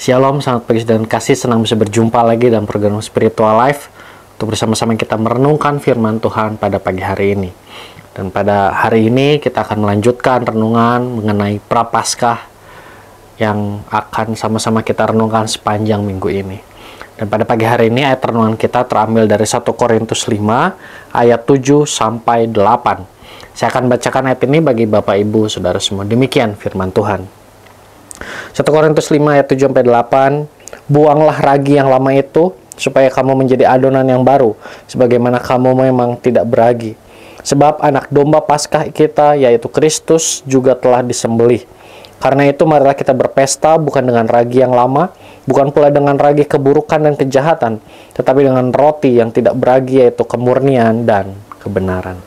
Shalom, selamat pagi dan kasih, senang bisa berjumpa lagi dalam program Spiritual Life untuk bersama-sama kita merenungkan firman Tuhan pada pagi hari ini. Dan pada hari ini kita akan melanjutkan renungan mengenai Prapaskah yang akan sama-sama kita renungkan sepanjang minggu ini. Dan pada pagi hari ini ayat renungan kita terambil dari 1 Korintus 5 ayat 7 sampai 8. Saya akan bacakan ayat ini bagi Bapak Ibu Saudara semua. Demikian firman Tuhan. 1 Korintus 5 ayat 7 sampai 8. Buanglah ragi yang lama itu supaya kamu menjadi adonan yang baru, sebagaimana kamu memang tidak beragi. Sebab anak domba Paskah kita, yaitu Kristus, juga telah disembelih. Karena itu marilah kita berpesta bukan dengan ragi yang lama, bukan pula dengan ragi keburukan dan kejahatan, tetapi dengan roti yang tidak beragi, yaitu kemurnian dan kebenaran.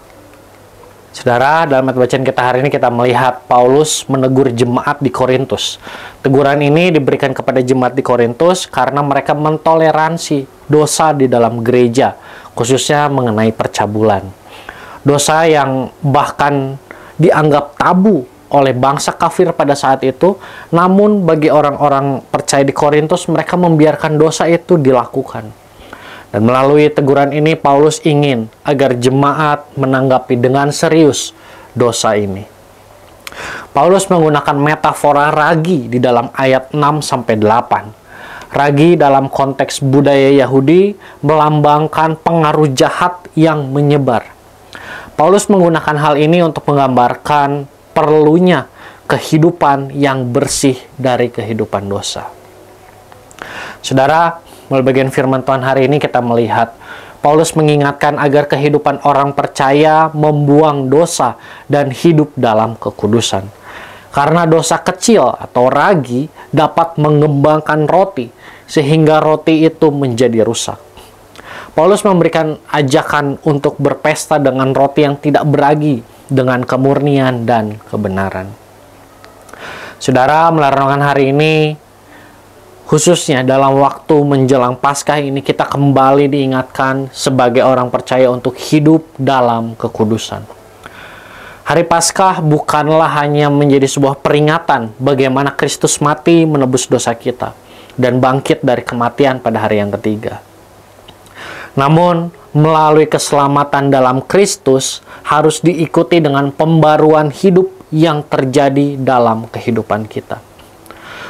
Saudara, dalam ayat bacaan kita hari ini kita melihat Paulus menegur jemaat di Korintus. Teguran ini diberikan kepada jemaat di Korintus karena mereka mentoleransi dosa di dalam gereja, khususnya mengenai percabulan. Dosa yang bahkan dianggap tabu oleh bangsa kafir pada saat itu, namun bagi orang-orang percaya di Korintus, mereka membiarkan dosa itu dilakukan. Dan melalui teguran ini, Paulus ingin agar jemaat menanggapi dengan serius dosa ini. Paulus menggunakan metafora ragi di dalam ayat 6-8. Ragi dalam konteks budaya Yahudi melambangkan pengaruh jahat yang menyebar. Paulus menggunakan hal ini untuk menggambarkan perlunya kehidupan yang bersih dari kehidupan dosa. Saudara, melalui bagian firman Tuhan hari ini kita melihat Paulus mengingatkan agar kehidupan orang percaya membuang dosa dan hidup dalam kekudusan. Karena dosa kecil atau ragi dapat mengembangkan roti sehingga roti itu menjadi rusak. Paulus memberikan ajakan untuk berpesta dengan roti yang tidak beragi, dengan kemurnian dan kebenaran. Saudara, melalui renungan hari ini, khususnya dalam waktu menjelang Paskah ini, kita kembali diingatkan sebagai orang percaya untuk hidup dalam kekudusan. Hari Paskah bukanlah hanya menjadi sebuah peringatan bagaimana Kristus mati menebus dosa kita dan bangkit dari kematian pada hari yang ketiga. Namun, melalui keselamatan dalam Kristus harus diikuti dengan pembaruan hidup yang terjadi dalam kehidupan kita.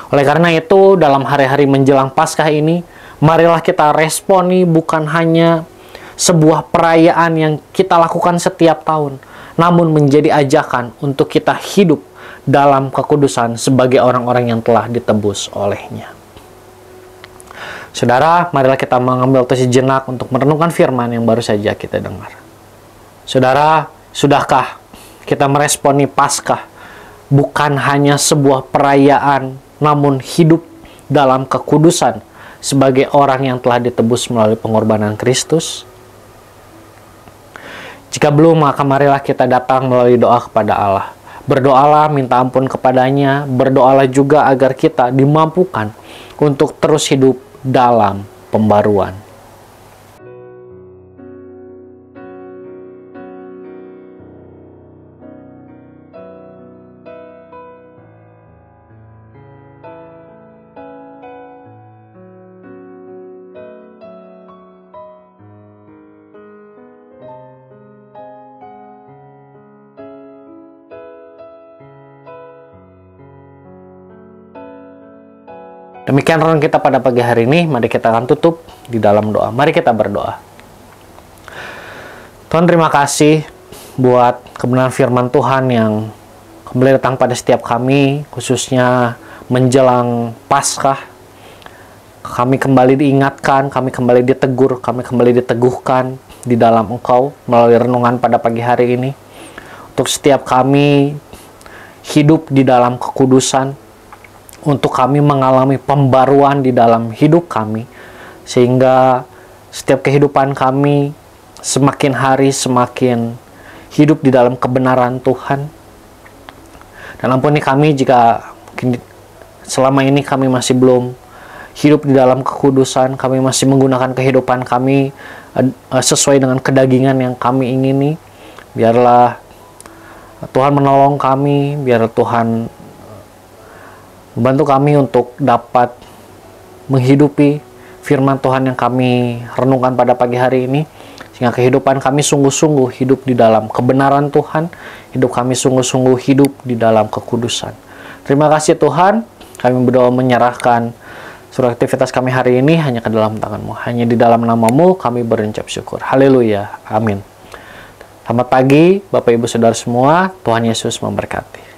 Oleh karena itu, dalam hari-hari menjelang Paskah ini, marilah kita responi bukan hanya sebuah perayaan yang kita lakukan setiap tahun, namun menjadi ajakan untuk kita hidup dalam kekudusan sebagai orang-orang yang telah ditebus olehnya. Saudara, marilah kita mengambil waktu sejenak untuk merenungkan firman yang baru saja kita dengar. Saudara, sudahkah kita meresponi Paskah bukan hanya sebuah perayaan, namun hidup dalam kekudusan sebagai orang yang telah ditebus melalui pengorbanan Kristus? Jika belum, maka marilah kita datang melalui doa kepada Allah. Berdoalah, minta ampun kepadanya, berdoalah juga agar kita dimampukan untuk terus hidup dalam pembaruan. Demikian renungan kita pada pagi hari ini. Mari kita akan tutup di dalam doa. Mari kita berdoa. Tuhan, terima kasih buat kebenaran firman Tuhan yang kembali datang pada setiap kami, khususnya menjelang Paskah. Kami kembali diingatkan, kami kembali ditegur, kami kembali diteguhkan di dalam Engkau melalui renungan pada pagi hari ini. Untuk setiap kami hidup di dalam kekudusan, untuk kami mengalami pembaruan di dalam hidup kami, sehingga setiap kehidupan kami semakin hari semakin hidup di dalam kebenaran Tuhan. Dan ampuni kami jika selama ini kami masih belum hidup di dalam kekudusan, kami masih menggunakan kehidupan kami sesuai dengan kedagingan yang kami ingini. Biarlah Tuhan menolong kami, biar Tuhan membantu kami untuk dapat menghidupi firman Tuhan yang kami renungkan pada pagi hari ini, sehingga kehidupan kami sungguh-sungguh hidup di dalam kebenaran Tuhan, hidup kami sungguh-sungguh hidup di dalam kekudusan. Terima kasih Tuhan, kami berdoa menyerahkan seluruh aktivitas kami hari ini hanya ke dalam tangan-Mu. Hanya di dalam nama-Mu kami berucap syukur. Haleluya. Amin. Selamat pagi Bapak Ibu Saudara semua, Tuhan Yesus memberkati.